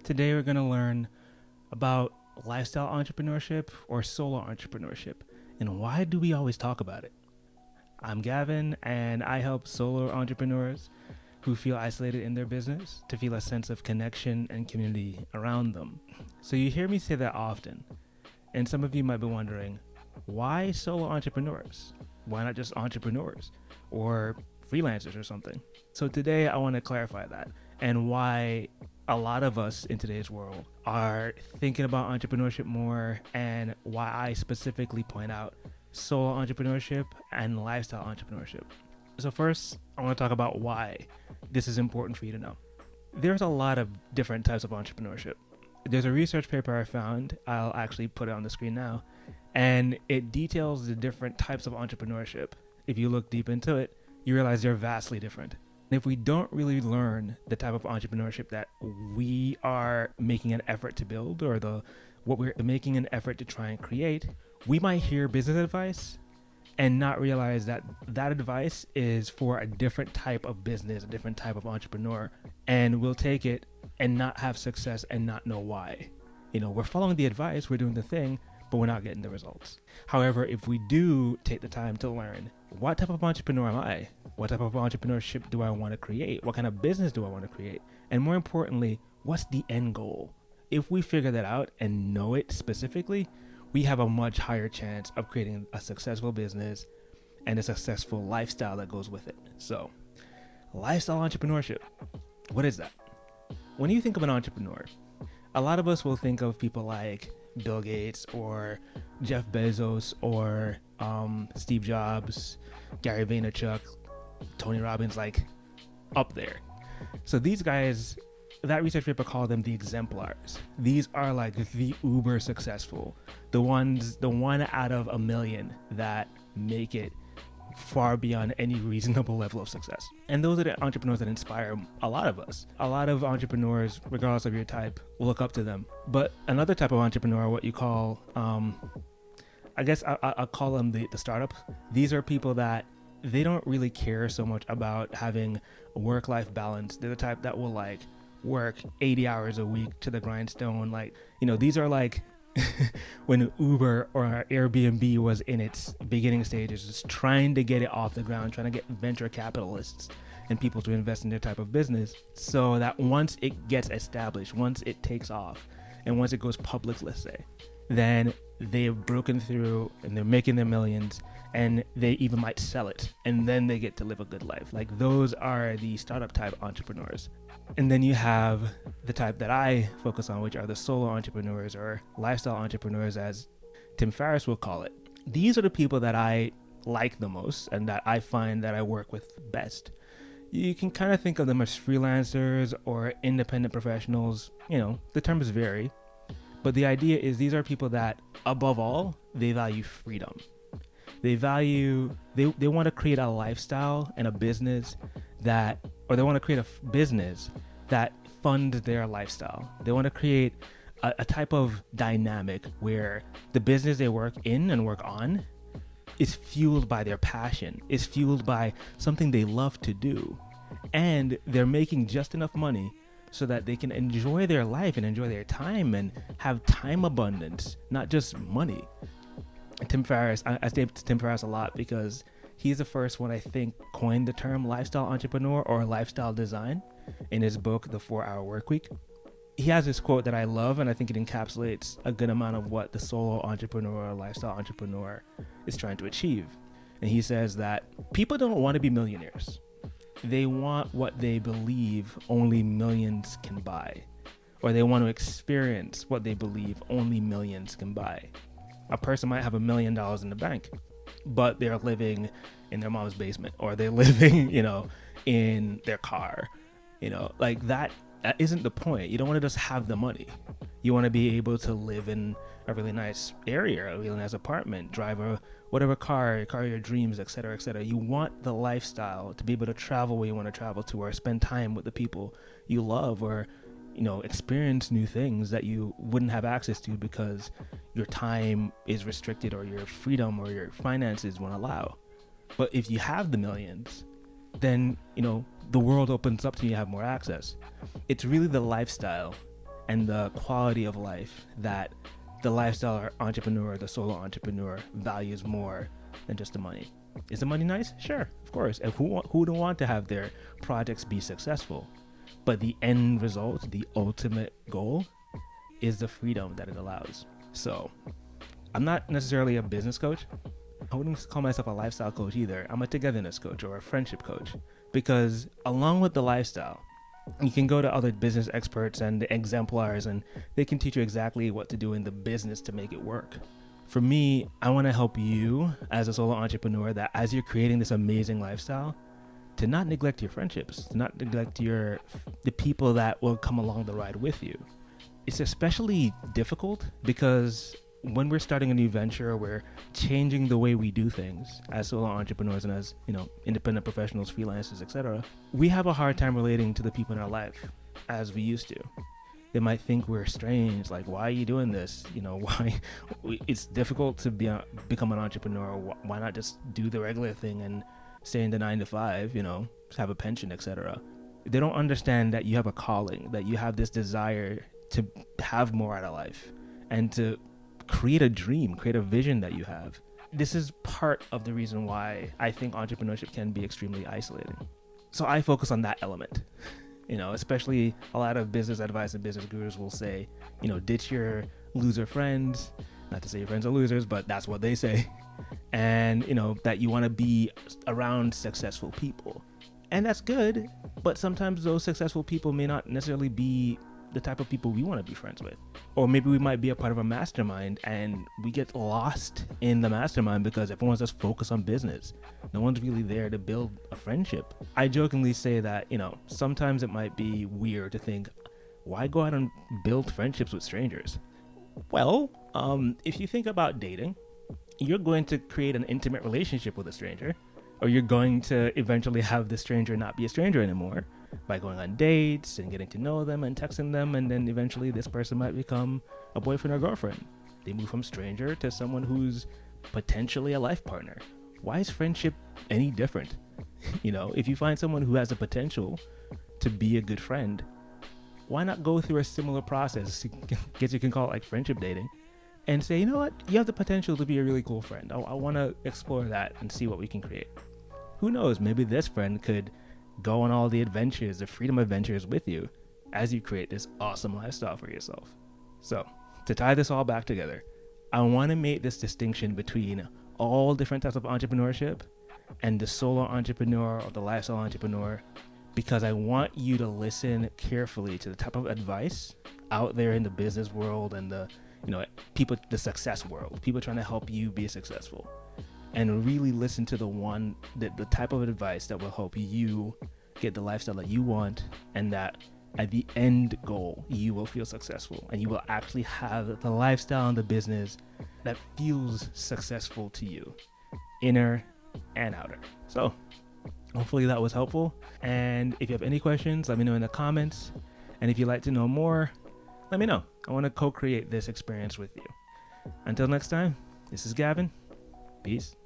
Today we're going to learn about lifestyle entrepreneurship or solo entrepreneurship and why do we always talk about it. I'm Gavin and I help solo entrepreneurs who feel isolated in their business to feel a sense of connection and community around them. So you hear me say that often, and some of you might be wondering, why solo entrepreneurs? Why not just entrepreneurs or freelancers or something? So today I want to clarify that and why a lot of us in today's world are thinking about entrepreneurship more, and why I specifically point out solo entrepreneurship and lifestyle entrepreneurship. So first, I want to talk about why this is important for you to know. There's a lot of different types of entrepreneurship. There's a research paper I found, I'll actually put it on the screen now, and it details the different types of entrepreneurship. If you look deep into it, you realize they're vastly different. And if we don't really learn the type of entrepreneurship that we are making an effort to build, or what we're making an effort to try and create, we might hear business advice and not realize that that advice is for a different type of business, a different type of entrepreneur, and we'll take it and not have success and not know why. We're following the advice, we're doing the thing, but we're not getting the results. However, if we do take the time to learn, what type of entrepreneur am I? What type of entrepreneurship do I want to create? What kind of business do I want to create? And more importantly, what's the end goal? If we figure that out and know it specifically, we have a much higher chance of creating a successful business and a successful lifestyle that goes with it. So, lifestyle entrepreneurship, what is that? When you think of an entrepreneur, a lot of us will think of people like Bill Gates or Jeff Bezos or Steve Jobs, Gary Vaynerchuk, Tony Robbins, like up there. So these guys, that research paper called them the exemplars. These are like the uber successful, the one out of a million that make it far beyond any reasonable level of success. And those are the entrepreneurs that inspire a lot of us. A lot of entrepreneurs, regardless of your type, will look up to them. But another type of entrepreneur, what you call, I guess I'll call them the startups. These are people that they don't really care so much about having a work-life balance. They're the type that will like work 80 hours a week to the grindstone. These are like when Uber or Airbnb was in its beginning stages, just trying to get it off the ground, trying to get venture capitalists and people to invest in their type of business, so that once it gets established, once it takes off, and once it goes public, let's say, then they've broken through and they're making their millions, and they even might sell it, and then they get to live a good life. Like, those are the startup type entrepreneurs. And then you have the type that I focus on, which are the solo entrepreneurs or lifestyle entrepreneurs, as Tim Ferriss will call it. These are the people that I like the most and that I find that I work with best. You can kind of think of them as freelancers or independent professionals. The terms vary, but the idea is these are people that, above all, they value freedom. They want to create a lifestyle and a business or they want to create a business that funds their lifestyle. They want to create a type of dynamic where the business they work in and work on is fueled by their passion, is fueled by something they love to do, and they're making just enough money so that they can enjoy their life and enjoy their time and have time abundance, not just money. Tim Ferriss, I say Tim Ferriss a lot because he's the first one, I think, coined the term lifestyle entrepreneur or lifestyle design in his book, The 4-Hour Workweek. He has this quote that I love, and I think it encapsulates a good amount of what the solo entrepreneur or lifestyle entrepreneur is trying to achieve. And he says that people don't want to be millionaires. They want what they believe only millions can buy, or they want to experience what they believe only millions can buy. A person might have $1 million in the bank, but they're living in their mom's basement, or they're living, in their car. Like that isn't the point. You don't want to just have the money. You want to be able to live in a really nice area, a really nice apartment, drive whatever car of your dreams, etc., etc. You want the lifestyle to be able to travel where you want to travel to, or spend time with the people you love, or experience new things that you wouldn't have access to because your time is restricted, or your freedom or your finances won't allow. But if you have the millions, then the world opens up to you, have more access. It's really the lifestyle and the quality of life that the lifestyle entrepreneur, the solo entrepreneur values more than just the money. Is the money nice? Sure, of course. And who wouldn't want to have their projects be successful? But the end result, the ultimate goal, is the freedom that it allows. So I'm not necessarily a business coach. I wouldn't call myself a lifestyle coach either. I'm a togetherness coach or a friendship coach, because along with the lifestyle, you can go to other business experts and exemplars, and they can teach you exactly what to do in the business to make it work. For me, I want to help you as a solo entrepreneur, that as you're creating this amazing lifestyle, to not neglect your friendships, to not neglect the people that will come along the ride with you. It's especially difficult because when we're starting a new venture, we're changing the way we do things as solo entrepreneurs and as, independent professionals, freelancers, etc. We have a hard time relating to the people in our life as we used to. They might think we're strange, like, why are you doing this? Why? It's difficult to become an entrepreneur. Why not just do the regular thing and stay in the 9 to 5, have a pension, etc. They don't understand that you have a calling, that you have this desire to have more out of life and to create a dream, create a vision that you have. This is part of the reason why I think entrepreneurship can be extremely isolating. So I focus on that element. Especially a lot of business advice and business gurus will say, ditch your loser friends. Not to say your friends are losers, but that's what they say. And, that you want to be around successful people. And that's good, but sometimes those successful people may not necessarily be the type of people we want to be friends with. Or maybe we might be a part of a mastermind and we get lost in the mastermind because everyone's just focused on business. No one's really there to build a friendship. I jokingly say that, sometimes it might be weird to think, why go out and build friendships with strangers? Well, if you think about dating, you're going to create an intimate relationship with a stranger, or you're going to eventually have the stranger not be a stranger anymore by going on dates and getting to know them and texting them, and then eventually this person might become a boyfriend or girlfriend. They move from stranger to someone who's potentially a life partner. Why is friendship any different? If you find someone who has the potential to be a good friend, why not go through a similar process? I guess you can call it like friendship dating, and say, you know what, you have the potential to be a really cool friend. I want to explore that and see what we can create. Who knows, maybe this friend could go on all the adventures, the freedom adventures with you as you create this awesome lifestyle for yourself. So to tie this all back together, I want to make this distinction between all different types of entrepreneurship and the solo entrepreneur or the lifestyle entrepreneur, because I want you to listen carefully to the type of advice out there in the business world and the success world, people trying to help you be successful. And really listen to the type of advice that will help you get the lifestyle that you want, and that at the end goal, you will feel successful and you will actually have the lifestyle and the business that feels successful to you, inner and outer. So hopefully that was helpful. And if you have any questions, let me know in the comments. And if you'd like to know more, let me know. I want to co-create this experience with you. Until next time, this is Gavin. Peace.